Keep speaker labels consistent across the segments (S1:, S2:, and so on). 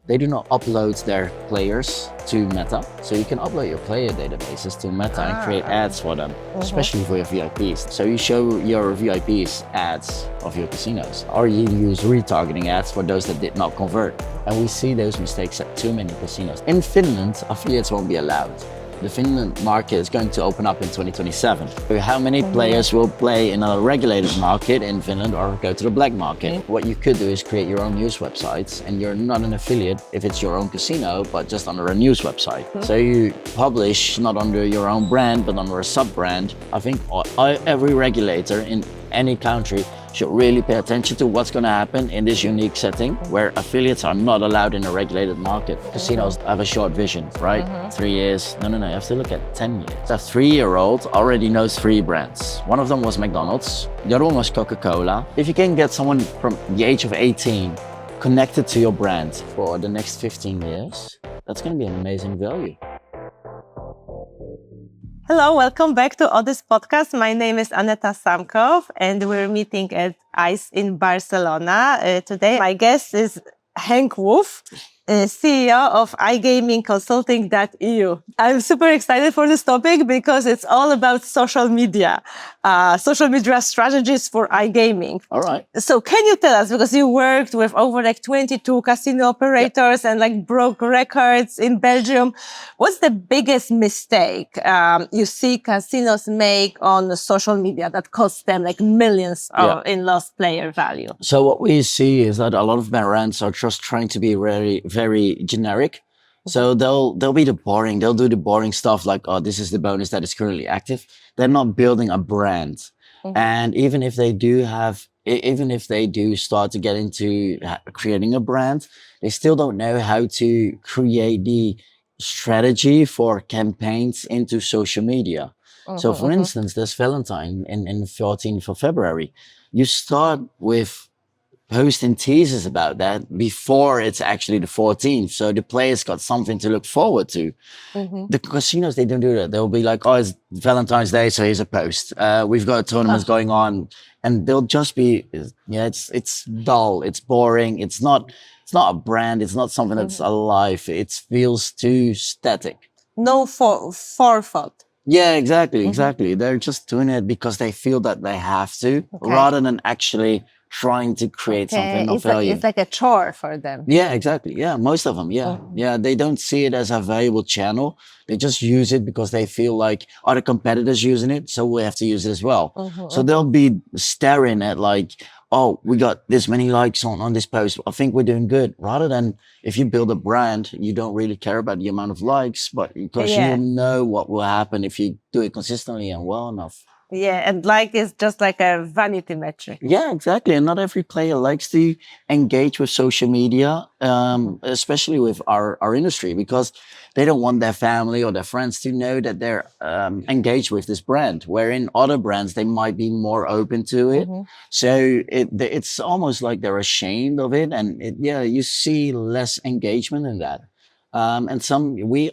S1: they do not upload their players to Meta. So you can upload your player databases to Meta and create ads for them, especially for your VIPs. So you show your VIPs ads of your casinos, or you use retargeting ads for those that did not convert. And we see those mistakes at too many casinos. In Finland, affiliates won't be allowed. The Finland market is going to open up in 2027. How many players will play in a regulated market in Finland or go to the black market? What you could do is create your own news websites, and you're not an affiliate if it's your own casino, but just under a news website. So you publish not under your own brand, but under a sub-brand. I think every regulator in any country should really pay attention to what's going to happen in this unique setting where affiliates are not allowed in a regulated market. Casinos have a short vision, right? 3 years. No, you have to look at 10 years. A 3-year-old already knows 3 brands. One of them was McDonald's. The other one was Coca-Cola. If you can get someone from the age of 18 connected to your brand for the next 15 years, that's going to be an amazing value.
S2: Hello, welcome back to Odys podcast. My name is Aneta Samkov and we're meeting at ICE in Barcelona. Today, my guest is Henk Wolff, CEO of iGaming Consulting.eu. I'm super excited for this topic because it's all about social media strategies for iGaming.
S1: All right.
S2: So can you tell us, because you worked with over 22 casino operators and broke records in Belgium, what's the biggest mistake you see casinos make on social media that costs them millions in lost player value?
S1: So what we see is that a lot of brands are just trying to be very generic. So they'll do the boring stuff like, oh, this is the bonus that is currently active. They're not building a brand. And even if they do start to get into creating a brand, they still don't know how to create the strategy for campaigns into social media. So for instance, there's Valentine in 14th of February. You start with posting teasers about that before it's actually the 14th. So the players got something to look forward to. The casinos, they don't do that. They'll be like, oh, it's Valentine's Day, so here's a post. We've got a tournament going on. And they'll just be, it's dull, it's boring. It's not a brand. It's not something that's alive. It feels too static.
S2: No forethought.
S1: Yeah, exactly. They're just doing it because they feel that they have to, rather than actually trying to create something of value.
S2: It's like a chore for them.
S1: Yeah, exactly. Yeah, most of them. Yeah. They don't see it as a valuable channel. They just use it because they feel like other competitors using it, so we have to use it as well. So they'll be staring at oh, we got this many likes on this post. I think we're doing good. Rather than if you build a brand, you don't really care about the amount of likes, but because you know what will happen if you do it consistently and well enough.
S2: Yeah, and is just like a vanity metric.
S1: Yeah, exactly. And not every player likes to engage with social media, especially with our industry, because they don't want their family or their friends to know that they're engaged with this brand, where in other brands, they might be more open to it. So it's almost like they're ashamed of it. And you see less engagement in that. And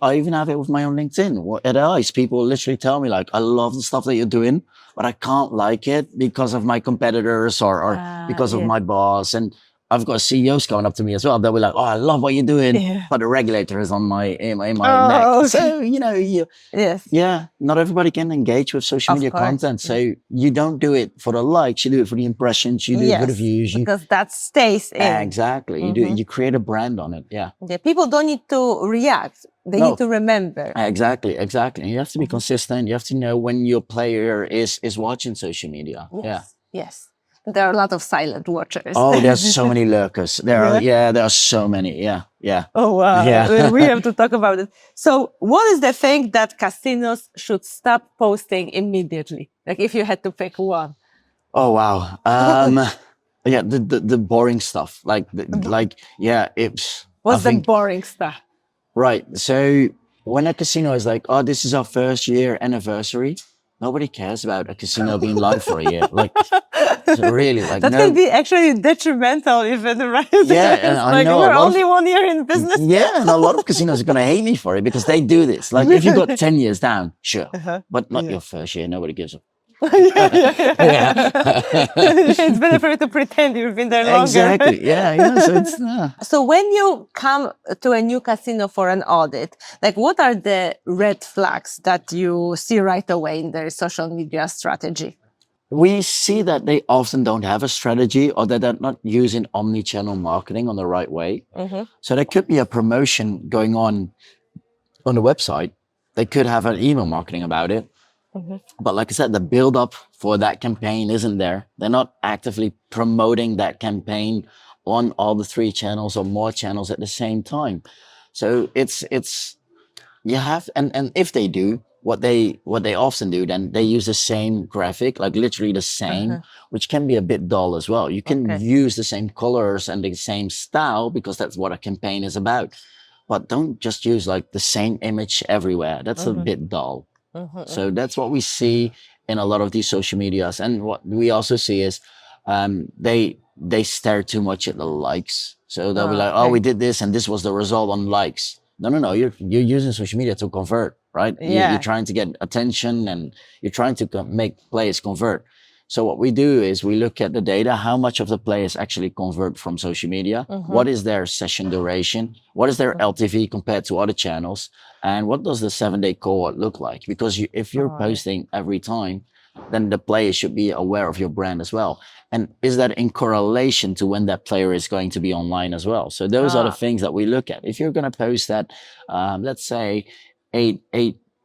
S1: I even have it with my own LinkedIn. At ICE, people literally tell me I love the stuff that you're doing, but I can't like it because of my competitors or because of my boss. And I've got CEOs coming up to me as well. They'll be like, oh, I love what you're doing, but the regulator is on my neck.
S2: Okay.
S1: So, not everybody can engage with social media content. So you don't do it for the likes, you do it for the impressions, you do it for the views.
S2: Because that stays in.
S1: Exactly. You create a brand on it. Yeah.
S2: People don't need to react. They need to remember.
S1: Exactly. And you have to be consistent. You have to know when your player is watching social media.
S2: Yes. There are a lot of silent watchers.
S1: Oh, there's so many lurkers. There are so many. Yeah.
S2: Oh, wow. Yeah. We have to talk about it. So what is the thing that casinos should stop posting immediately? If you had to pick one.
S1: Oh, wow. The boring stuff. What's
S2: the boring stuff?
S1: Right. So when a casino is like, oh, this is our first year anniversary, nobody cares about a casino being live for a year. Really, that
S2: can be actually detrimental even, right?
S1: Yeah, and I know
S2: we're only 1 year in business.
S1: Yeah, and a lot of casinos are going to hate me for it because they do this. If you got 10 years down, sure, but not your first year. Nobody gives a
S2: It's better for you to pretend you've been there longer.
S1: Exactly. Yeah. So it's
S2: So when you come to a new casino for an audit, like what are the red flags that you see right away in their social media strategy?
S1: we see that they often don't have a strategy or that they're not using omnichannel marketing on the right way. So there could be a promotion going on the website. They could have an email marketing about it. But like I said, the build up for that campaign isn't there. They're not actively promoting that campaign on all the 3 channels or more channels at the same time. So it's you have and if they do what they often do, then they use the same graphic, like literally the same, which can be a bit dull as well. You can use the same colors and the same style because that's what a campaign is about. But don't just use like the same image everywhere. That's a bit dull. So that's what we see in a lot of these social medias. And what we also see is they stare too much at the likes. So they'll be like, oh, we did this and this was the result on likes. No. You're using social media to convert, right? You're trying to get attention and you're trying to make players convert. So what we do is we look at the data, how much of the players actually convert from social media, what is their session duration, what is their LTV compared to other channels, and what does the 7-day cohort look like? Because if you're posting every time, then the player should be aware of your brand as well. And is that in correlation to when that player is going to be online as well? So those are the things that we look at. If you're going to post that, let's say 8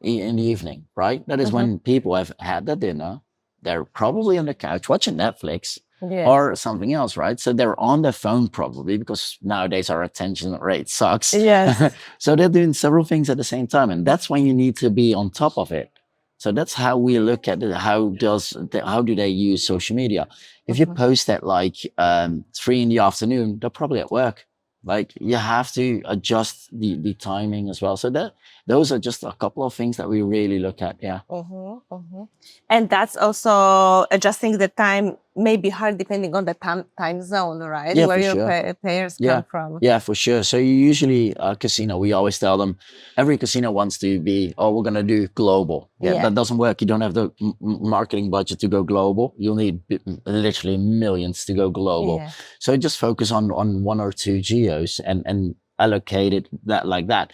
S1: in the evening, right? That is when people have had their dinner. They're probably on the couch watching Netflix or something else, right? So they're on their phone probably because nowadays our attention rate sucks.
S2: Yes.
S1: So they're doing several things at the same time. And that's when you need to be on top of it. So that's how we look at it. How do they use social media? If you post at like 3 in the afternoon, they're probably at work. Like you have to adjust the timing as well. So those are just a couple of things that we really look at. Yeah.
S2: And that's also adjusting the time may be hard depending on the time zone, right?
S1: Yeah,
S2: where
S1: for
S2: your
S1: sure.
S2: players come from.
S1: Yeah, for sure. So you usually casino, we always tell them every casino wants to be, oh, we're gonna do global. Yeah, that doesn't work. You don't have the marketing budget to go global. You'll need literally millions to go global. So just focus on 1 or 2 geos and allocate it like that.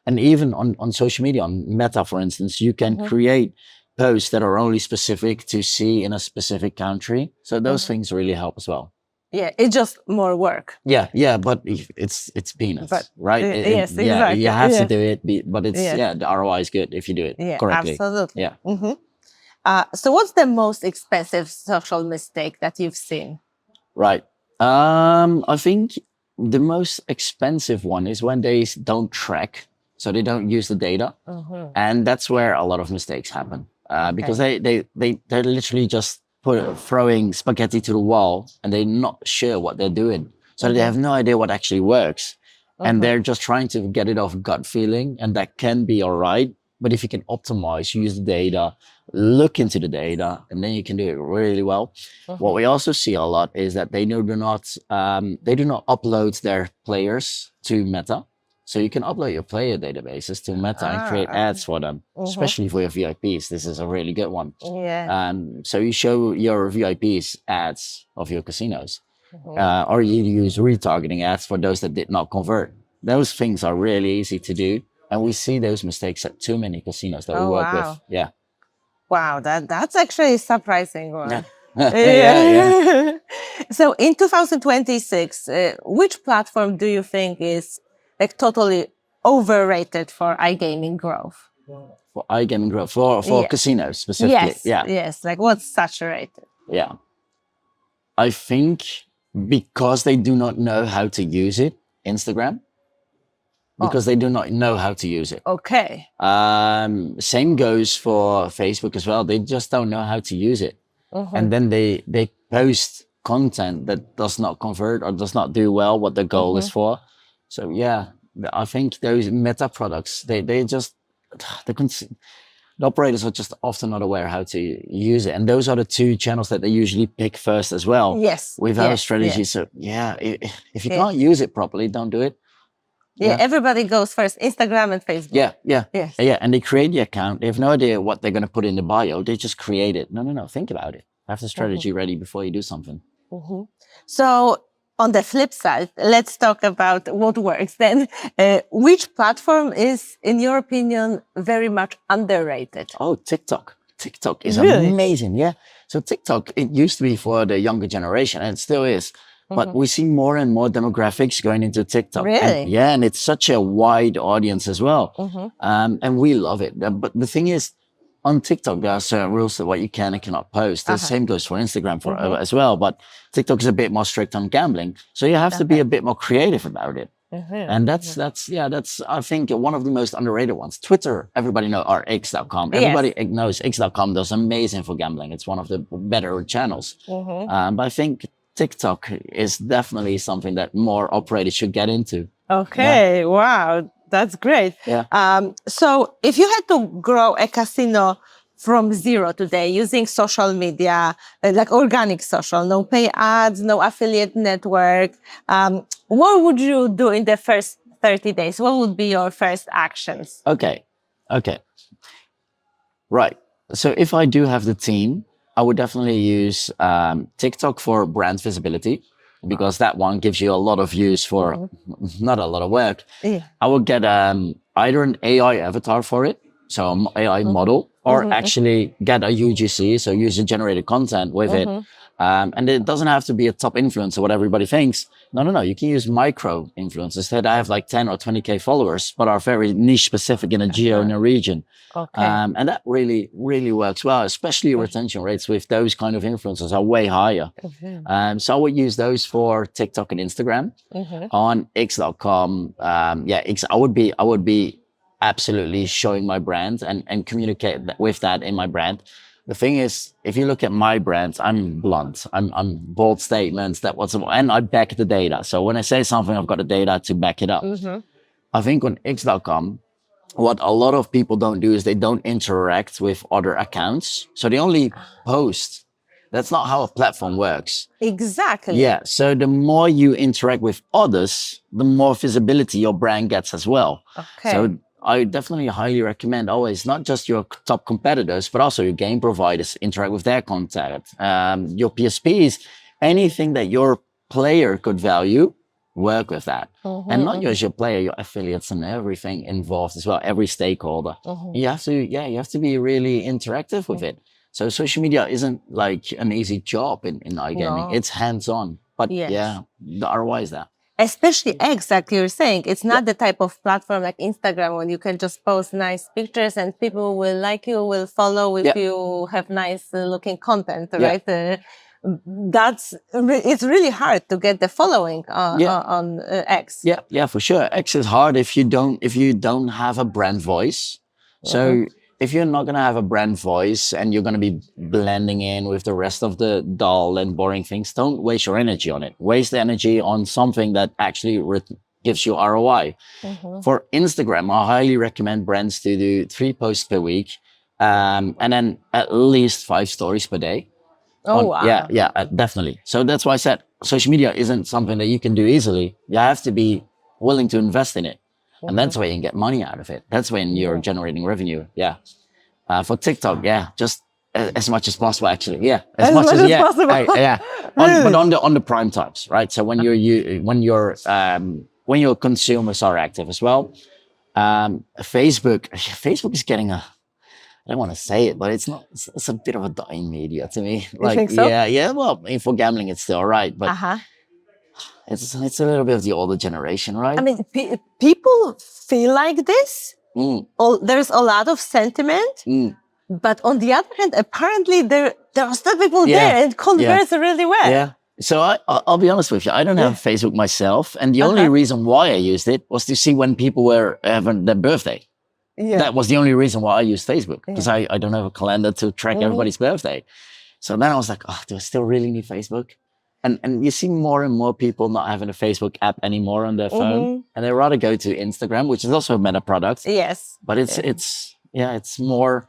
S1: And even on social media, on Meta, for instance, you can create posts that are only specific to see in a specific country. So those things really help as well.
S2: Yeah, it's just more work.
S1: Yeah, but it's peanuts, right?
S2: Yes, exactly.
S1: You have to do it, but it's the ROI is good if you do it correctly.
S2: Absolutely.
S1: Yeah.
S2: So what's the most expensive social mistake that you've seen?
S1: Right. I think the most expensive one is when they don't track, so they don't use the data, and that's where a lot of mistakes happen. Because they're literally just throwing spaghetti to the wall and they're not sure what they're doing. So they have no idea what actually works. And they're just trying to get it off gut feeling, and that can be all right. But if you can optimize, use the data, look into the data, and then you can do it really well. What we also see a lot is that they do not upload their players to Meta. So you can upload your player databases to Meta and create ads for them, especially for your VIPs. This is a really good one. So you show your VIPs ads of your casinos, or you use retargeting ads for those that did not convert. Those things are really easy to do. And we see those mistakes at too many casinos that we work with. Yeah.
S2: Wow, that's actually a surprising one.
S1: Yeah.
S2: So in 2026, which platform do you think is like totally overrated for iGaming growth?
S1: For iGaming growth, for casinos specifically.
S2: Yes, like what's saturated?
S1: Yeah. I think because they do not know how to use it, Instagram. Because they do not know how to use it.
S2: Okay.
S1: Same goes for Facebook as well. They just don't know how to use it. And then they post content that does not convert or does not do well what the goal is for. So yeah, I think those Meta products, the operators are just often not aware how to use it. And those are the 2 channels that they usually pick first as well.
S2: Yes.
S1: With our strategy. So yeah, if you can't use it properly, don't do it.
S2: Yeah, everybody goes first, Instagram and Facebook.
S1: Yes. Yeah, and they create the account. They have no idea what they're going to put in the bio. They just create it. No. Think about it. Have the strategy ready before you do something.
S2: So on the flip side, let's talk about what works then. Which platform is, in your opinion, very much underrated?
S1: Oh, TikTok. TikTok is
S2: Really?
S1: amazing. Yeah. So TikTok, it used to be for the younger generation and it still is. But we see more and more demographics going into TikTok.
S2: Really?
S1: And it's such a wide audience as well. And we love it. But the thing is, on TikTok, there are certain rules of what you can and cannot post. The same goes for Instagram as well. But TikTok is a bit more strict on gambling. So you have to be a bit more creative about it. And that's I think one of the most underrated ones. Twitter, everybody knows, or X.com. Everybody knows X.com does amazing for gambling. It's one of the better channels. But I think TikTok is definitely something that more operators should get into.
S2: Okay, wow, that's great. So if you had to grow a casino from zero today using social media, like organic social, no pay ads, no affiliate network, what would you do in the first 30 days? What would be your first actions?
S1: Okay. Right. So if I do have the team, I would definitely use TikTok for brand visibility, because that one gives you a lot of views for not a lot of work. I would get either an AI avatar for it, so an AI model, or actually get a UGC, so user-generated content with it. And it doesn't have to be a top influencer, what everybody thinks. No. You can use micro influencers that have like 10 or 20K followers, but are very niche specific in a geo, in a region. And that really, really works well, especially retention rates with those kind of influencers are way higher. So I would use those for TikTok and Instagram. On X.com, I would be absolutely showing my brand and communicate with that in my brand. The thing is, if you look at my brands, I'm blunt. I'm bold statements, and I back the data. So when I say something, I've got the data to back it up. I think on X.com, what a lot of people don't do is they don't interact with other accounts. So they only post. That's not how a platform works.
S2: Exactly.
S1: Yeah. So the more you interact with others, the more visibility your brand gets as well. So I definitely highly recommend always not just your top competitors, but also your game providers interact with their content, your PSPs, anything that your player could value, work with that. And not just your player, your affiliates and everything involved as well, every stakeholder. You have to be really interactive with it. So social media isn't like an easy job in iGaming. It's hands-on, but the ROI is there.
S2: Especially X, like you're saying, it's not the type of platform like Instagram when you can just post nice pictures and people will like you, will follow if you have nice looking content, right? It's really hard to get the following on X.
S1: Yeah, for sure. X is hard if you don't have a brand voice. So if you're not going to have a brand voice and you're going to be blending in with the rest of the dull and boring things, don't waste your energy on it. Waste the energy on something that actually gives you ROI. For Instagram, I highly recommend brands to do 3 posts per week and then at least 5 stories per day.
S2: Wow.
S1: Yeah, definitely. So that's why I said social media isn't something that you can do easily. You have to be willing to invest in it. And that's where you can get money out of it. That's when you're generating revenue. Yeah. For TikTok, just as much as possible, actually. Yeah.
S2: As much as possible.
S1: But on the prime times, right? So when your consumers are active as well. Facebook is getting I don't want to say it, but it's a bit of a dying media to me.
S2: You think so?
S1: Yeah. Well, for gambling, it's still all right, but it's a little bit of the older generation, right?
S2: I mean, people feel like this. There's a lot of sentiment, but on the other hand, apparently there are still people there and it converts really well.
S1: Yeah. So I'll be honest with you. I don't have Facebook myself, and the only reason why I used it was to see when people were having their birthday. That was the only reason why I used Facebook, because I don't have a calendar to track everybody's birthday. So then I was like, do I still really need Facebook? And you see more and more people not having a Facebook app anymore on their phone, and they rather go to Instagram, which is also a Meta product.
S2: Yes.
S1: But it's more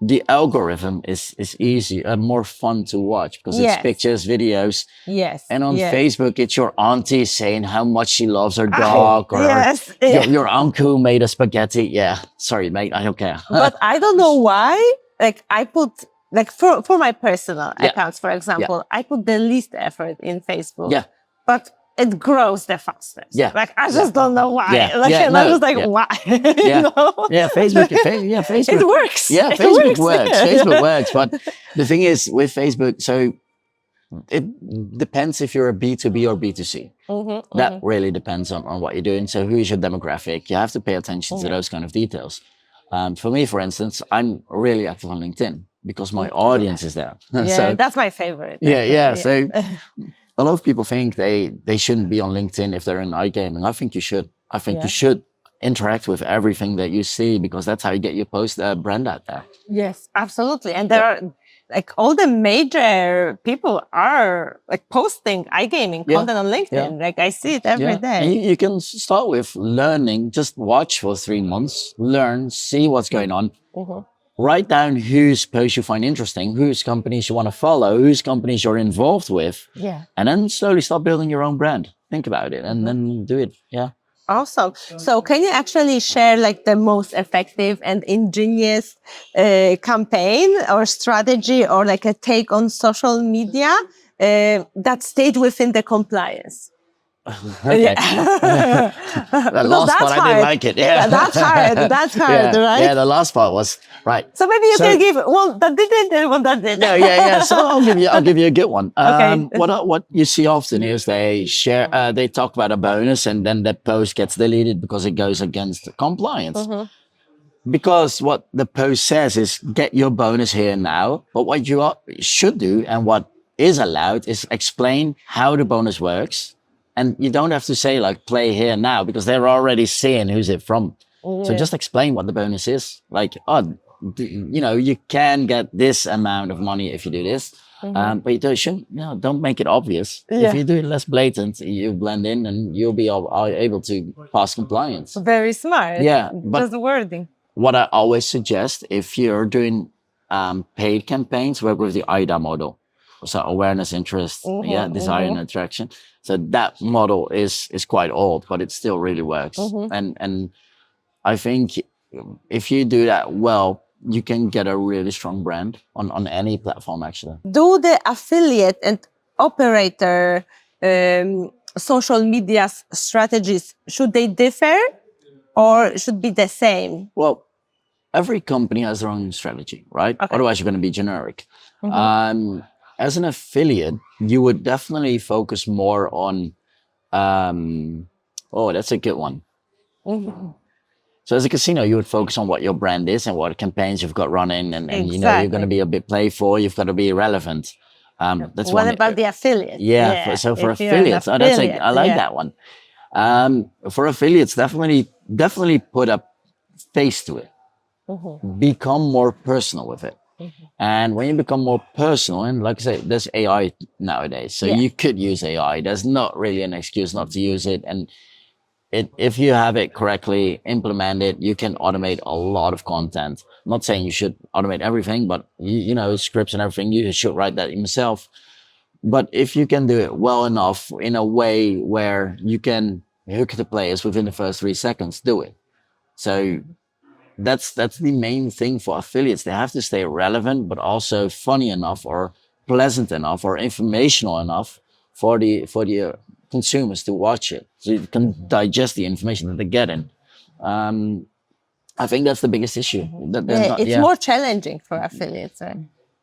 S1: the algorithm is easy and more fun to watch because it's
S2: Yes.
S1: pictures, videos.
S2: Yes.
S1: And on
S2: yes.
S1: Facebook, it's your auntie saying how much she loves her dog, or
S2: yes.
S1: your uncle made a spaghetti. Yeah, sorry, mate, I don't care.
S2: But I don't know why. Like I put like for my personal
S1: Yeah.
S2: accounts, for example, I put the least effort in Facebook.
S1: Yeah.
S2: But it grows the fastest.
S1: Yeah.
S2: Like I just don't know why.
S1: Yeah.
S2: Like
S1: Yeah,
S2: and I'm
S1: no,
S2: just like,
S1: yeah.
S2: why?
S1: Yeah.
S2: you know?
S1: Yeah, Facebook. Facebook.
S2: It works.
S1: Yeah,
S2: It
S1: Facebook
S2: works.
S1: works. Facebook works. But the thing is with Facebook, so it depends if you're a B2B or B2C. That really depends on what you're doing. So who is your demographic? You have to pay attention to those kind of details. For me, for instance, I'm really active on LinkedIn because my audience is there.
S2: Yeah,
S1: So,
S2: that's my favorite.
S1: yeah. So a lot of people think they shouldn't be on LinkedIn if they're in iGaming. I think you should. I think you should interact with everything that you see because that's how you get your post brand out there.
S2: Yes, absolutely. And there are like all the major people are like posting iGaming content on LinkedIn. Like I see it every day.
S1: And you can start with learning, just watch for 3 months, learn, see what's going on. Write down whose posts you find interesting, whose companies you want to follow, whose companies you're involved with.
S2: Yeah.
S1: And then slowly start building your own brand. Think about it and then do it. Yeah.
S2: Awesome. So can you actually share like the most effective and ingenious campaign or strategy or like a take on social media that stayed within the compliance?
S1: Okay. The last part, I didn't like it. Yeah.
S2: That's hard. That's hard, right?
S1: Yeah, the last part was right.
S2: So maybe you can give one that didn't and one that did.
S1: Yeah. So I'll give you a good one.
S2: Okay.
S1: What you see often is they share, they talk about a bonus and then the post gets deleted because it goes against compliance. Because what the post says is get your bonus here now. But what you should do and what is allowed is explain how the bonus works. And you don't have to say like play here now because they're already seeing who's it from. So just explain what the bonus is. Like, you can get this amount of money if you do this. But you don't make it obvious. If you do it less blatant, you blend in and you'll be able to pass compliance.
S2: Very smart.
S1: Yeah. But
S2: just the wording.
S1: What I always suggest, if you're doing paid campaigns, work with the IDA model. So awareness, interest, desire and attraction. So that model is quite old, but it still really works. And I think if you do that well, you can get a really strong brand on any platform actually.
S2: Do the affiliate and operator social media strategies, should they differ or should be the same?
S1: Well, every company has their own strategy, right?
S2: Okay.
S1: Otherwise you're going to be generic. As an affiliate, you would definitely focus more on, that's a good one. So as a casino, you would focus on what your brand is and what campaigns you've got running and you're going to be a bit playful, you've got to be relevant. That's
S2: what
S1: one.
S2: about the affiliate?
S1: So for affiliates, I like that one. For affiliates, definitely put a face to it. Become more personal with it. And when you become more personal, and like I say, there's AI nowadays, so you could use AI. There's not really an excuse not to use it. And if you have it correctly implemented, you can automate a lot of content. I'm not saying you should automate everything, but scripts and everything, you should write that yourself. But if you can do it well enough in a way where you can hook the players within the first 3 seconds, do it. So that's the main thing for affiliates. They have to stay relevant, but also funny enough or pleasant enough or informational enough for the consumers to watch it, so you can digest the information that they're getting. I think that's the biggest issue.
S2: It's more challenging for affiliates, right?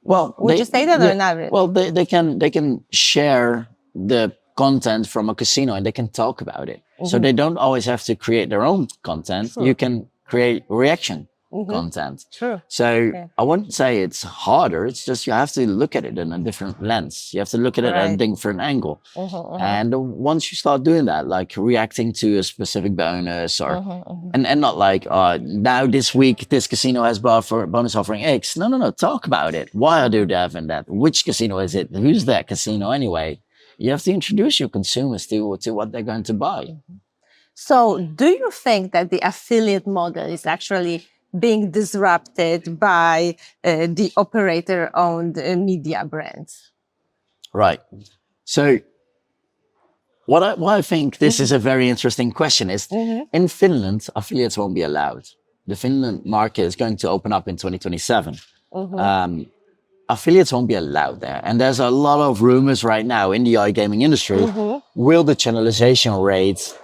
S1: Well,
S2: would you say that or not really?
S1: Well, they can share the content from a casino and they can talk about it. So they don't always have to create their own content. You can create reaction content.
S2: True.
S1: So I wouldn't say it's harder. It's just you have to look at it in a different lens. You have to look at it at a different angle. And once you start doing that, like reacting to a specific bonus or and not like now this week this casino has bonus offering X. No. Talk about it. Why do they have that? Which casino is it? Who's that casino anyway? You have to introduce your consumers to what they're going to buy.
S2: So do you think that the affiliate model is actually being disrupted by the operator-owned media brands?
S1: Right. So what I think this is a very interesting question is in Finland, affiliates won't be allowed. The Finland market is going to open up in 2027. Affiliates won't be allowed there. And there's a lot of rumors right now in the iGaming industry. Will the channelization rates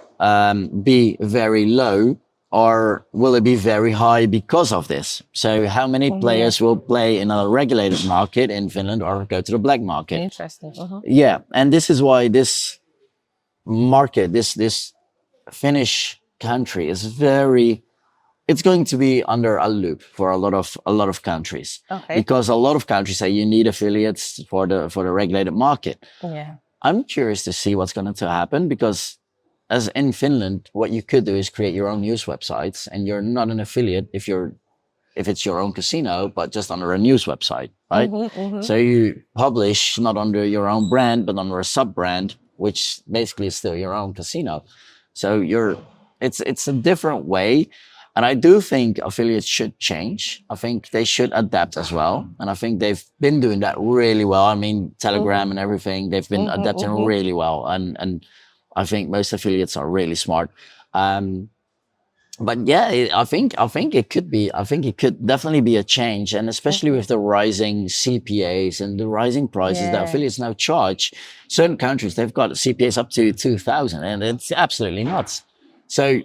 S1: be very low, or will it be very high because of this? So how many players will play in a regulated market in Finland or go to the black market?
S2: Interesting.
S1: Yeah. And this is why this market, this Finnish country is it's going to be under a loop for a lot of countries.
S2: Okay.
S1: Because a lot of countries say you need affiliates for the regulated market.
S2: Yeah.
S1: I'm curious to see what's going to happen, because as in Finland, what you could do is create your own news websites, and you're not an affiliate if it's your own casino, but just under a news website, right? So you publish not under your own brand, but under a sub brand, which basically is still your own casino. So it's a different way. And I do think affiliates should change. I think they should adapt as well. And I think they've been doing that really well. I mean, Telegram and everything, they've been adapting really well. And I think most affiliates are really smart. But yeah, I think it could definitely be a change. And especially with the rising CPAs and the rising prices that affiliates now charge. Certain countries, they've got CPAs up to 2,000, and it's absolutely nuts. So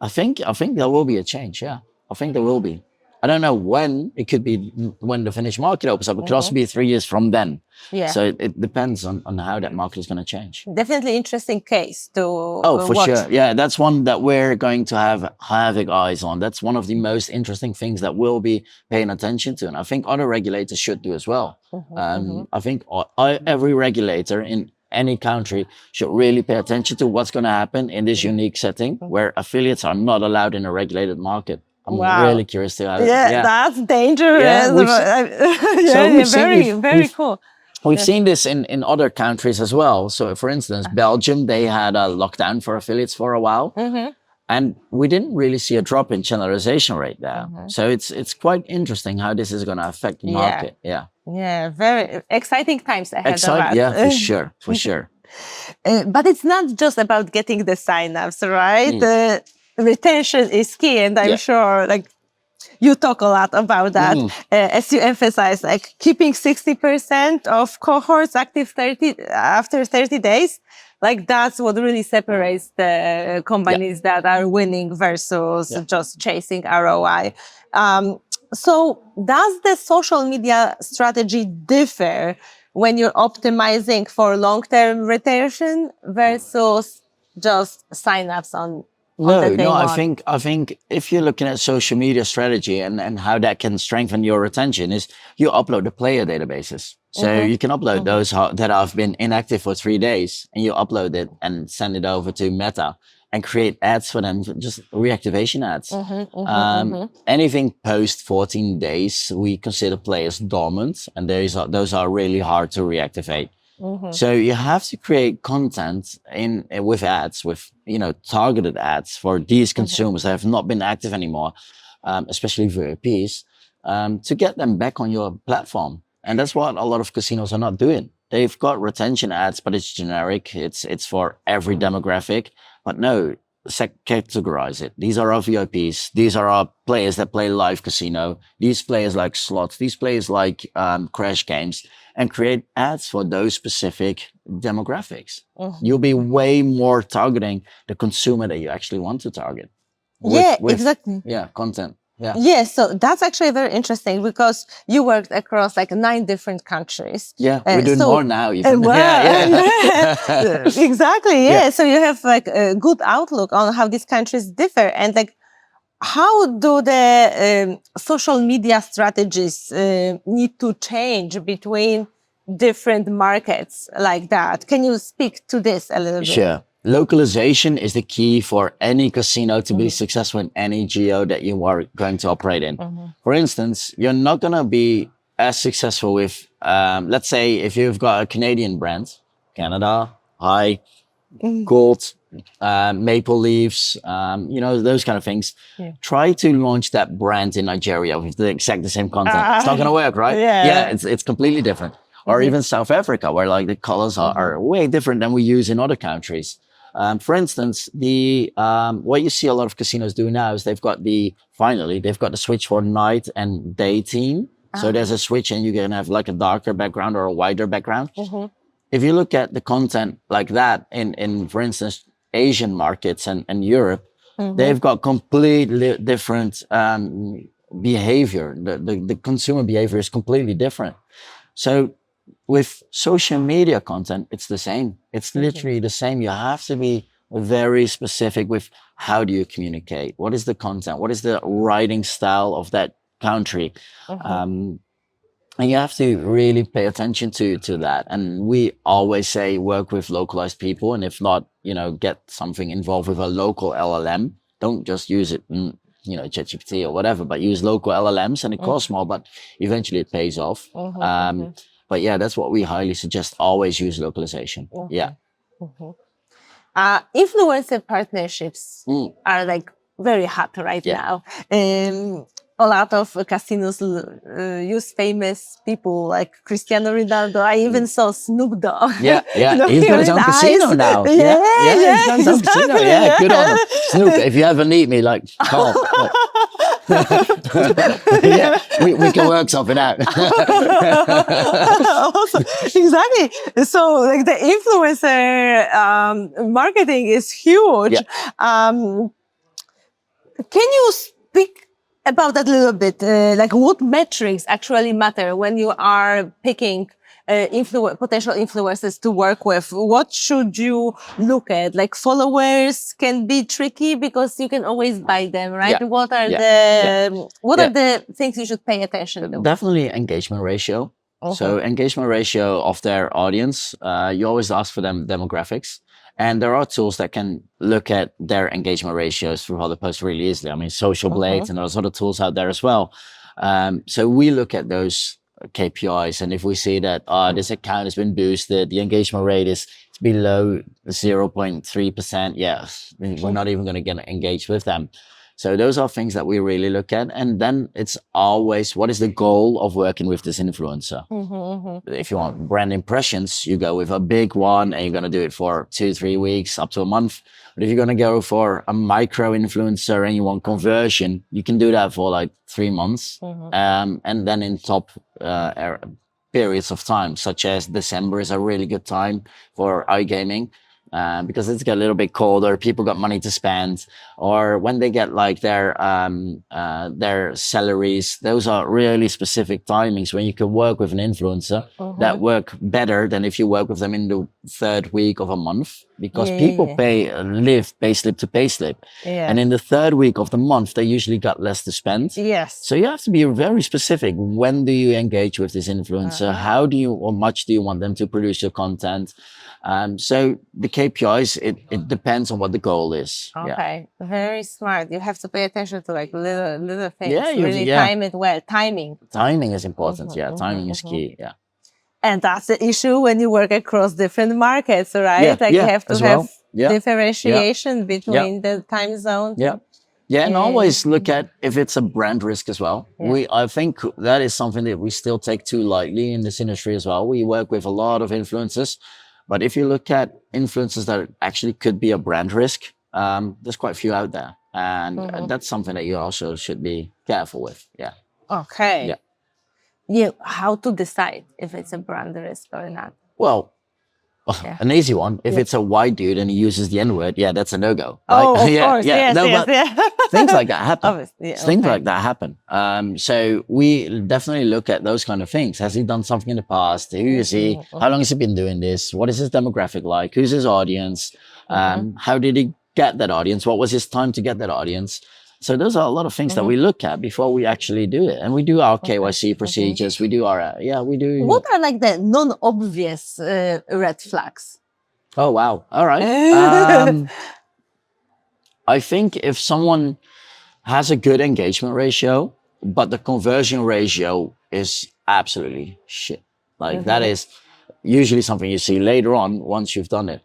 S1: I think there will be a change. Yeah, I think there will be. I don't know when. It could be when the Finnish market opens up. It could also be 3 years from then.
S2: Yeah.
S1: So it depends on how that market is going to change.
S2: Definitely interesting case to
S1: for
S2: watch.
S1: sure. Yeah, that's one that we're going to have eyes on. That's one of the most interesting things that we'll be paying attention to. And I think other regulators should do as well. I think every regulator in any country should really pay attention to what's going to happen in this unique setting where affiliates are not allowed in a regulated market. I'm really curious to have
S2: that's dangerous.
S1: Yeah,
S2: very cool.
S1: We've seen this in other countries as well. So for instance, Belgium, they had a lockdown for affiliates for a while. And we didn't really see a drop in channelization rate there. So it's quite interesting how this is going to affect the market.
S2: Yeah, very exciting times ahead of us.
S1: Yeah, for sure.
S2: But it's not just about getting the signups, right? Retention is key, and I'm sure you talk a lot about that. As you emphasize, keeping 60% of cohorts active after 30 days. That's what really separates the companies that are winning versus just chasing ROI. So does the social media strategy differ when you're optimizing for long-term retention versus just signups on the day one?
S1: I think if you're looking at social media strategy and how that can strengthen your retention is you upload the player databases. So you can upload those that have been inactive for 3 days, and you upload it and send it over to Meta and create ads for them, just reactivation ads. Anything post 14 days, we consider players dormant, and those are really hard to reactivate. So you have to create content with ads, with targeted ads for these consumers that have not been active anymore, especially VIPs, to get them back on your platform. And that's what a lot of casinos are not doing. They've got retention ads, but it's generic. It's for every demographic. But no, categorize it. These are our VIPs. These are our players that play live casino. These players like slots. These players like crash games. And create ads for those specific demographics. You'll be way more targeting the consumer that you actually want to target.
S2: Exactly.
S1: Yeah, content.
S2: Yeah, so that's actually very interesting because you worked across 9 different countries.
S1: Yeah, we're doing more now. Even.
S2: Exactly. Yeah. So you have a good outlook on how these countries differ, and how do the social media strategies need to change between different markets like that? Can you speak to this a little bit?
S1: Sure. Localization is the key for any casino to be successful in any geo that you are going to operate in. For instance, you're not going to be as successful with, let's say, if you've got a Canadian brand, Canada, high, gold, maple leaves, those kind of things.
S2: Yeah.
S1: Try to launch that brand in Nigeria with the exact same content. It's not going to work, right?
S2: Yeah.
S1: It's completely different. Or even South Africa, where like the colors are way different than we use in other countries. For instance, what you see a lot of casinos do now is they've got the switch for night and day team. So there's a switch and you can have like a darker background or a wider background. If you look at the content like that in for instance, Asian markets and Europe, they've got completely different behavior. The consumer behavior is completely different. So with social media content, it's the same. It's literally the same. You have to be very specific with how do you communicate? What is the content? What is the writing style of that country? And you have to really pay attention to that. And we always say work with localized people. And if not, get something involved with a local LLM. Don't just use it in, ChatGPT or whatever, but use local LLMs, and it costs more, but eventually it pays off. But yeah, that's what we highly suggest. Always use localization. Yeah.
S2: Influencer partnerships are like very hot right now. A lot of casinos use famous people like Cristiano Ronaldo. I even saw Snoop Dogg.
S1: Yeah. He's got his own casino now. He's got his own casino. Yeah, good on him. Snoop, if you ever need me, call. Yeah, we can work something out.
S2: Awesome. Exactly. So like the influencer marketing is huge. Can you speak about that a little bit? Like what metrics actually matter when you are picking potential influencers to work with? What should you look at? Like followers can be tricky because you can always buy them, right? What are the things you should pay attention to?
S1: Definitely engagement ratio. So engagement ratio of their audience, you always ask for them demographics. And there are tools that can look at their engagement ratios through other posts really easily. I mean, Social Blade and there's other tools out there as well. So we look at those KPIs, and if we see that this account has been boosted, the engagement rate is below 0.3%, we're not even going to get engaged with them. So those are things that we really look at. And then it's always, what is the goal of working with this influencer? If you want brand impressions, you go with a big one and you're going to do it for 2-3 weeks, up to a month. But if you're going to go for a micro influencer and you want conversion, you can do that for like 3 months. And then in top periods of time, such as December is a really good time for iGaming. Because it's got a little bit colder, people got money to spend, or when they get like their salaries, those are really specific timings when you can work with an influencer that work better than if you work with them in the 3rd week of a month, because people live payslip to payslip. And in the 3rd week of the month, they usually got less to spend. So you have to be very specific. When do you engage with this influencer? How much do you want them to produce your content? So the KPIs, it depends on what the goal is.
S2: Very smart. You have to pay attention to like little things. Time it well. Timing
S1: is important. Timing is key.
S2: And that's the issue when you work across different markets, right? You have to have differentiation between the time zones.
S1: And always look at if it's a brand risk as well. I think that is something that we still take too lightly in this industry as well. We work with a lot of influencers. But if you look at influencers that actually could be a brand risk, there's quite a few out there. And that's something that you also should be careful with.
S2: How to decide if it's a brand risk or not?
S1: Well, an easy one. If it's a white dude and he uses the N-word, that's a no-go. Right?
S2: Of course.
S1: Things like that happen. Things like that happen. So we definitely look at those kind of things. Has he done something in the past? Who is he? How long has he been doing this? What is his demographic like? Who's his audience? How did he get that audience? What was his time to get that audience? So those are a lot of things that we look at before we actually do it. And we do our KYC procedures. We do our, we do.
S2: What are like the non-obvious red flags?
S1: Oh, wow. All right. I think if someone has a good engagement ratio, but the conversion ratio is absolutely shit. Like that is usually something you see later on once you've done it.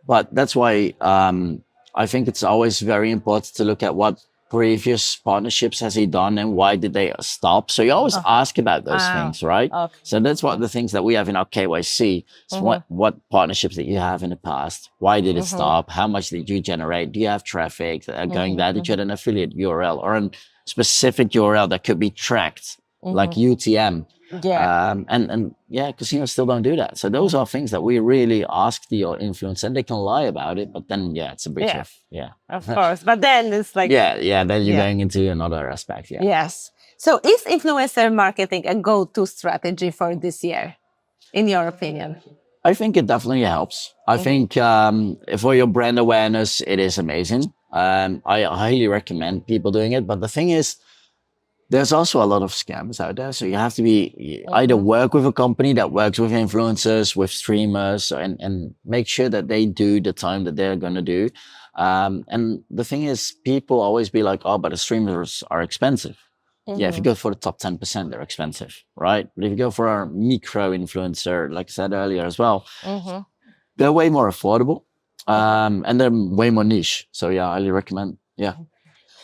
S1: But that's why I think it's always very important to look at what previous partnerships has he done and why did they stop. So you always ask about those things, right?
S2: Okay.
S1: So that's what the things that we have in our KYC. So what partnerships that you have in the past? Why did it stop? How much did you generate? Do you have traffic going there? Did you have an affiliate URL or a specific URL that could be tracked, like UTM?
S2: Yeah.
S1: And yeah, casinos still don't do that. So those are things that we really ask the influencer, and they can lie about it, but then it's a breach of
S2: Of course. But then it's like
S1: then you're going into another aspect.
S2: Yes. So is influencer marketing a go-to strategy for this year, in your opinion?
S1: I think it definitely helps. I think for your brand awareness, it is amazing. I highly recommend people doing it. But the thing is, there's also a lot of scams out there. So you have to be either work with a company that works with influencers, with streamers, and make sure that they do the time that they're going to do. And the thing is, people always be like, oh, but the streamers are expensive. Yeah, if you go for the top 10%, they're expensive, right? But if you go for a micro influencer, like I said earlier as well, they're way more affordable and they're way more niche. So yeah, I highly recommend. Yeah.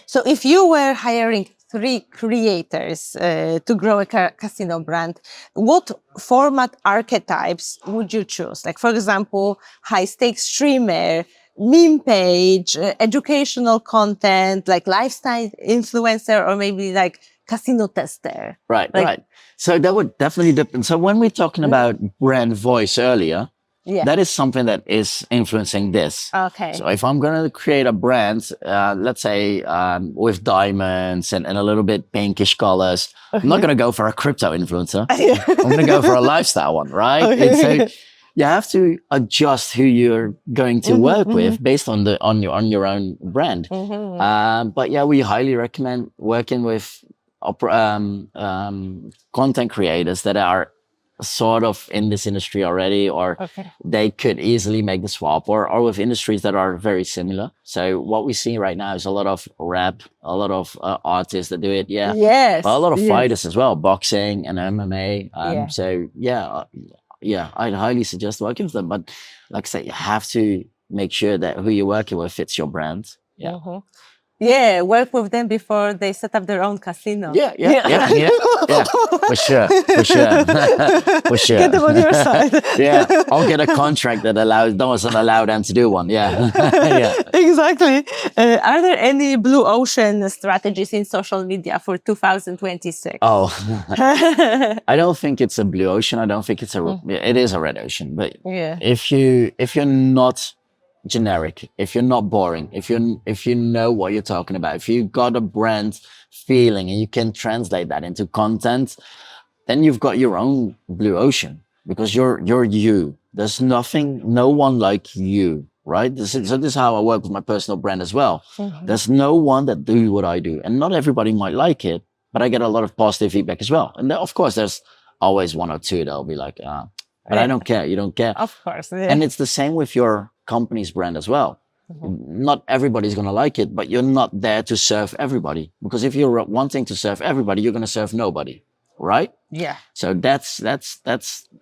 S2: So if you were hiring 3 creators to grow a casino brand, what format archetypes would you choose? Like, for example, high stakes streamer, meme page, educational content, like lifestyle influencer, or maybe like casino tester.
S1: Right, right. So that would definitely depend. So when we're talking about brand voice earlier, that is something that is influencing this.
S2: Okay.
S1: So if I'm going to create a brand, let's say with diamonds and a little bit pinkish colors, I'm not going to go for a crypto influencer. I'm going to go for a lifestyle one, right?
S2: Okay.
S1: So you have to adjust who you're going to work with based on your own brand. But yeah, we highly recommend working with content creators that are sort of in this industry already, or they could easily make the swap, or with industries that are very similar. So what we see right now is a lot of rap, a lot of artists that do it. Yeah.
S2: Yes.
S1: But a lot of fighters as well, boxing and MMA. So yeah, I'd highly suggest working with them. But like I said, you have to make sure that who you're working with fits your brand. Yeah.
S2: Yeah, work with them before they set up their own casino.
S1: Yeah. For sure.
S2: Get them on your side.
S1: Yeah, I'll get a contract that doesn't allow them to do one. Yeah.
S2: Exactly. Are there any blue ocean strategies in social media for 2026?
S1: Oh, I don't think it's a blue ocean. I don't think it is a red ocean. But if you're not generic, if you're not boring, if you know what you're talking about, if you got a brand feeling and you can translate that into content, then you've got your own blue ocean, because you're you. There's no one like you, right? This is how I work with my personal brand as well. There's no one that do what I do, and not everybody might like it, but I get a lot of positive feedback as well. And of course, there's always one or two that'll be like, but I don't care. You don't care.
S2: Of course. Yeah.
S1: And it's the same with your company's brand as well. Not everybody's going to like it, but you're not there to serve everybody. Because if you're wanting to serve everybody, you're going to serve nobody, right?
S2: Yeah.
S1: So that's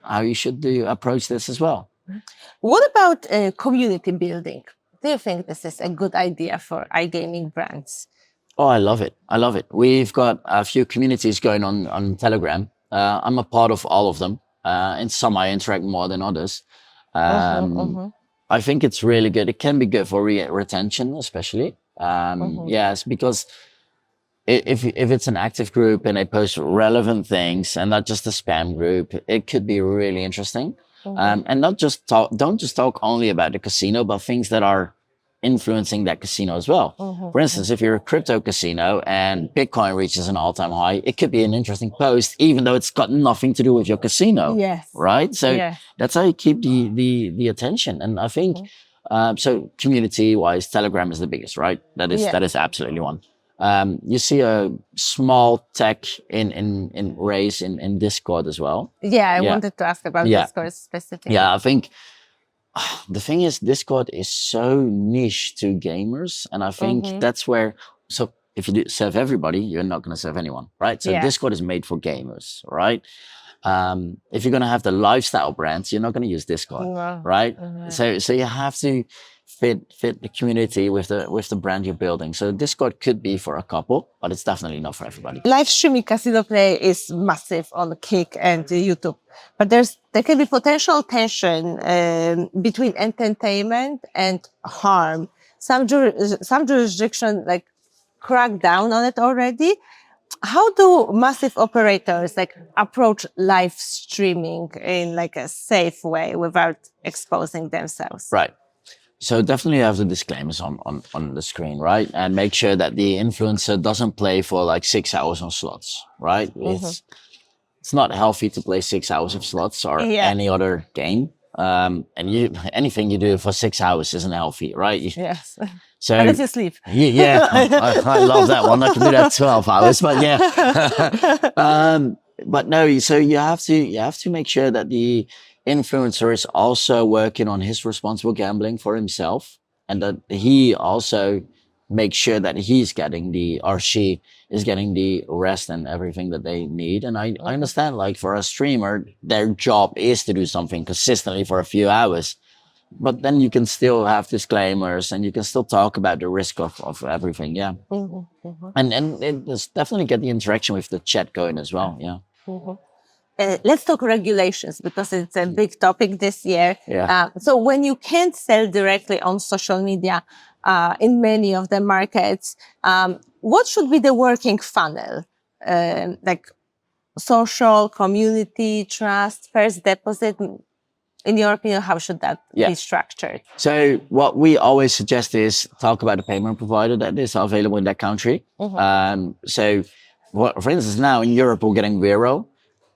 S1: how you should approach this as well.
S2: What about community building? Do you think this is a good idea for iGaming brands?
S1: Oh, I love it. We've got a few communities going on Telegram. I'm a part of all of them. In some I interact more than others. I think it's really good. It can be good for retention, especially. Yes, because if it's an active group and they post relevant things and not just a spam group, it could be really interesting. And don't just talk only about the casino, but things that are influencing that casino as well. For instance, if you're a crypto casino and Bitcoin reaches an all-time high, it could be an interesting post, even though it's got nothing to do with your casino.
S2: Yes.
S1: Right? So that's how you keep the attention. And I think, so community-wise, Telegram is the biggest, right? That is absolutely one. You see a small tech in race in Discord as well.
S2: Yeah, I wanted to ask about Discord specifically.
S1: Yeah, I think the thing is, Discord is so niche to gamers, and I think that's where. So if you serve everybody, you're not going to serve anyone, right? So Discord is made for gamers, right? If you're going to have the lifestyle brands, you're not going to use Discord,
S2: Wow.
S1: right? So you have to fit the community with the brand you're building. So Discord could be for a couple, but it's definitely not for everybody.
S2: Live streaming casino play is massive on Kick and YouTube, but there can be potential tension between entertainment and harm. Some jurisdictions like crack down on it already. How do massive operators like approach live streaming in like a safe way without exposing themselves?
S1: Right. So definitely have the disclaimers on the screen, right? And make sure that the influencer doesn't play for like 6 hours on slots, right? It's not healthy to play 6 hours of slots or any other game. And anything you do for 6 hours isn't healthy, right?
S2: Yes.
S1: So
S2: unless you sleep.
S1: Yeah, I love that one. I can do that 12 hours, but yeah. But no, so you have to make sure that the influencer is also working on his responsible gambling for himself, and that he also makes sure that he's getting or she is getting the rest and everything that they need. And I understand, like for a streamer, their job is to do something consistently for a few hours. But then you can still have disclaimers and you can still talk about the risk of everything. Yeah. And it just definitely get the interaction with the chat going as well. Yeah.
S2: Let's talk regulations because it's a big topic this year.
S1: Yeah.
S2: So when you can't sell directly on social media in many of the markets, what should be the working funnel? Like social, community, trust, first deposit? In your opinion, how should that be structured?
S1: So what we always suggest is talk about the payment provider that is available in that country. So for instance, now in Europe, we're getting Vero.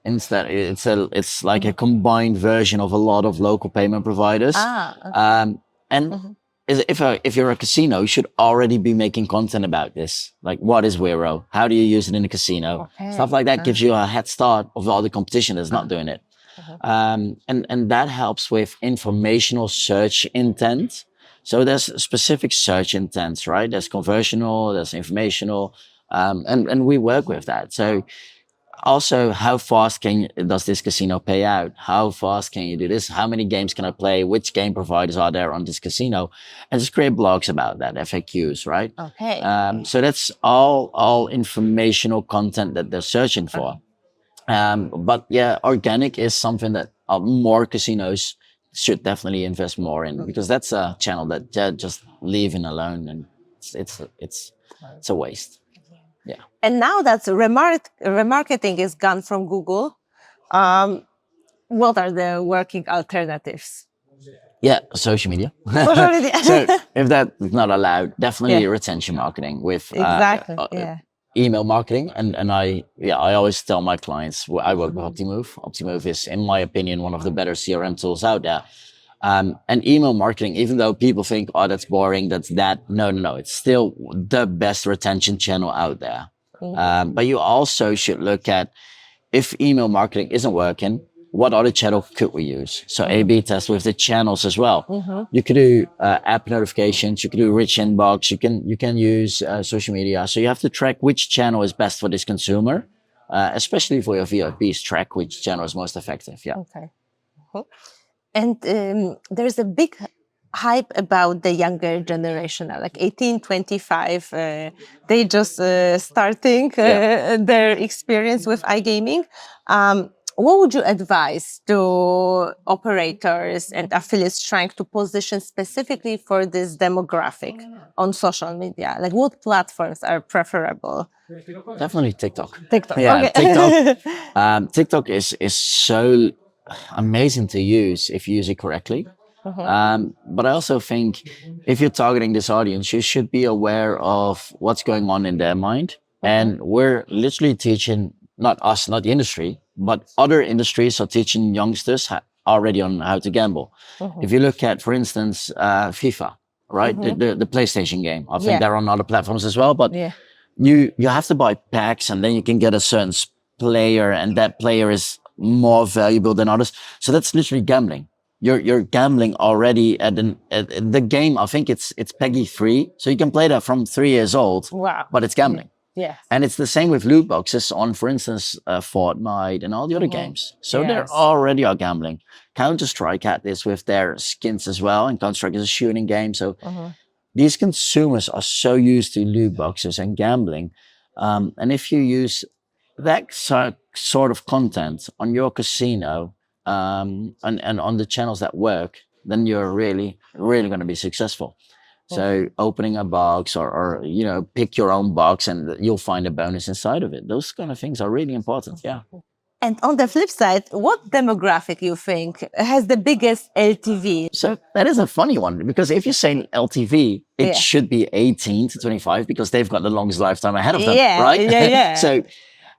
S1: Instead, it's like a combined version of a lot of local payment providers. If you're a casino, you should already be making content about this. Like, what is Vero? How do you use it in a casino? Stuff like that gives you a head start of all the competition that's not doing it. And that helps with informational search intent. So there's specific search intents, right? There's conversational, there's informational, and we work with that. So also, how fast does this casino pay out? How fast can you do this? How many games can I play? Which game providers are there on this casino? And just create blogs about that, FAQs, right? So that's all informational content that they're searching for. But yeah, organic is something that more casinos should definitely invest more in, because that's a channel that just leaving alone, and it's a waste. Yeah.
S2: And now that remarketing is gone from Google, what are the working alternatives?
S1: Yeah, social media. So if that's not allowed, definitely retention marketing with email marketing. And I always tell my clients, I work with Optimove. Optimove is, in my opinion, one of the better CRM tools out there. And email marketing, even though people think, oh, that's boring, no, it's still the best retention channel out there. But you also should look at, if email marketing isn't working, what other channel could we use? So A/B test with the channels as well. You could do app notifications, you could do rich inbox, you can use social media. So you have to track which channel is best for this consumer, especially for your VIPs. Track which channel is most effective. Yeah.
S2: Okay. And there's a big hype about the younger generation, like 18, 25. They just starting their experience with iGaming. What would you advise to operators and affiliates trying to position specifically for this demographic on social media? Like, what platforms are preferable?
S1: Definitely TikTok.
S2: Yeah,
S1: TikTok. TikTok is so amazing to use if you use it correctly. But I also think if you're targeting this audience, you should be aware of what's going on in their mind. And we're literally teaching, not us, not the industry, but other industries are teaching youngsters already on how to gamble. If you look at, for instance, FIFA, right? The PlayStation game. I think they're on other platforms as well, but you have to buy packs, and then you can get a certain player, and that player is more valuable than others. So that's literally gambling. You're gambling already at the game. I think it's PEGI 3, so you can play that from 3 years old.
S2: Wow.
S1: But it's gambling.
S2: Yes.
S1: And it's the same with loot boxes on, for instance, Fortnite and all the other games. So they
S2: Yes.
S1: already are gambling. Counter-Strike had this with their skins as well, and Counter-Strike is a shooting game. So these consumers are so used to loot boxes and gambling. And if you use that sort of content on your casino and on the channels that work, then you're really, really going to be successful. So opening a box or pick your own box and you'll find a bonus inside of it. Those kind of things are really important. Yeah.
S2: And on the flip side, what demographic you think has the biggest LTV?
S1: So that is a funny one, because if you say LTV, it should be 18 to 25 because they've got the longest lifetime ahead of them, right?
S2: Yeah.
S1: So,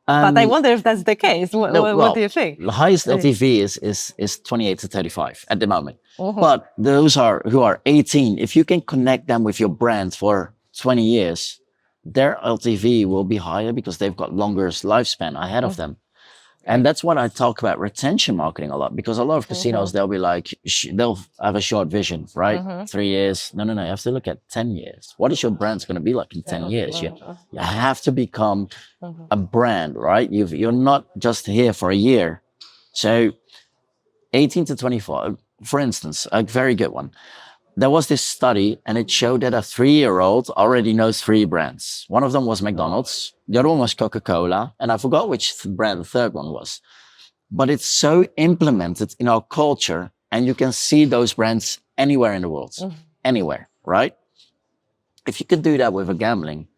S2: but I wonder if that's the case. What do you think?
S1: The highest LTV is 28 to 35 at the moment. But those who are 18, if you can connect them with your brand for 20 years, their LTV will be higher because they've got longer lifespan ahead of them. And that's what I talk about retention marketing a lot, because a lot of casinos, they'll be like, they'll have a short vision, right? 3 years. No. You have to look at 10 years. What is your brand going to be like in 10 years? You have to become a brand, right? You're not just here for a year. So 18 to 24, for instance, a very good one. There was this study and it showed that a 3-year-old already knows 3 brands. One of them was McDonald's. The other one was Coca-Cola. And I forgot which brand the third one was. But it's so implemented in our culture, and you can see those brands anywhere in the world. Anywhere, right? If you could do that with a gambling,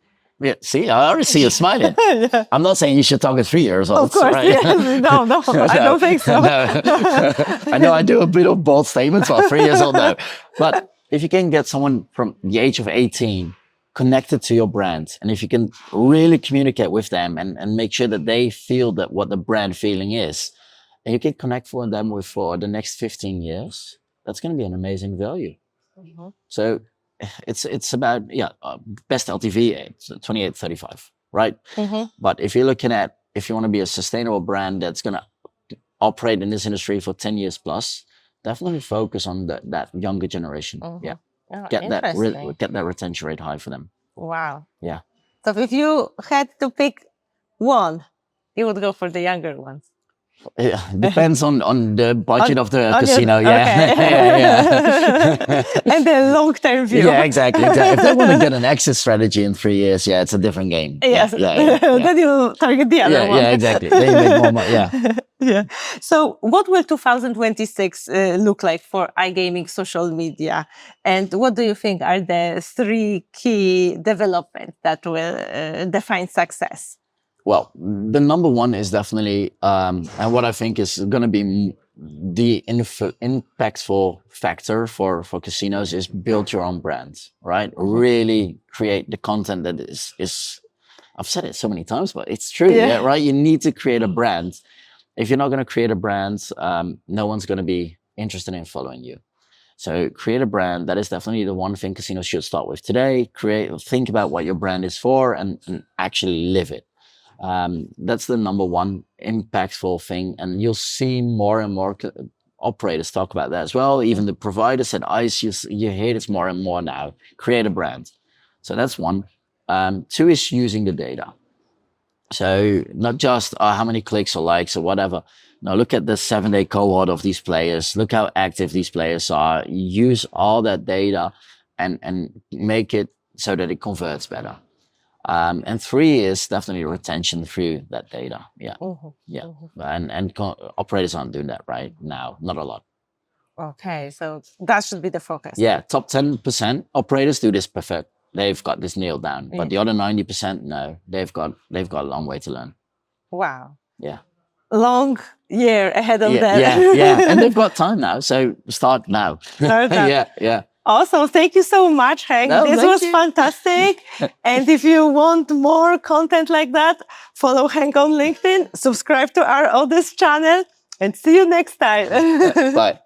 S1: see, I already see you smiling. I'm not saying you should target 3 years old.
S2: Of course,
S1: right?
S2: No, I don't think so.
S1: I know I do a bit of bold statements about 3 years old now. But if you can get someone from the age of 18 connected to your brand, and if you can really communicate with them and make sure that they feel that what the brand feeling is, and you can connect for them for the next 15 years, that's going to be an amazing value. So it's about, best LTV, it's 28, 35, right? But if you're looking at, if you want to be a sustainable brand that's going to operate in this industry for 10 years plus, definitely focus on that younger generation. Yeah. Get that retention rate high for them.
S2: Wow.
S1: Yeah.
S2: So if you had to pick one, you would go for the younger ones.
S1: Yeah, depends on the budget of the casino.
S2: And the long-term view.
S1: Yeah, exactly. If they want to get an exit strategy in 3 years, it's a different game.
S2: Yes. Then you target the other one.
S1: Yeah, exactly. They make more money.
S2: Yeah. So what will 2026 look like for iGaming social media? And what do you think are the 3 key developments that will define success?
S1: Well, the number one is definitely, and what I think is going to be the impactful factor for casinos, is build your own brand, right? Really create the content that is, I've said it so many times, but it's true, right? You need to create a brand. If you're not going to create a brand, no one's going to be interested in following you. So create a brand. That is definitely the one thing casinos should start with today. Think about what your brand is for and actually live it. That's the number one impactful thing. And you'll see more and more operators talk about that as well. Even the providers at ICE, you hear this more and more now. Create a brand. So that's one. 2 is using the data. So not just how many clicks or likes or whatever. No, look at the 7-day cohort of these players. Look how active these players are. Use all that data and make it so that it converts better. And 3 is definitely retention through that data. And operators aren't doing that right now, not a lot.
S2: Okay, so that should be the focus.
S1: Yeah, top 10% operators do this perfect. They've got this nailed down, but the other 90%, no, they've got a long way to learn.
S2: Wow.
S1: Yeah.
S2: Long year ahead of them.
S1: Yeah, and they've got time now, so start now. Yeah.
S2: Awesome. Thank you so much, Henk. This was fantastic. And if you want more content like that, follow Henk on LinkedIn, subscribe to our Odys channel, and see you next time.
S1: Bye.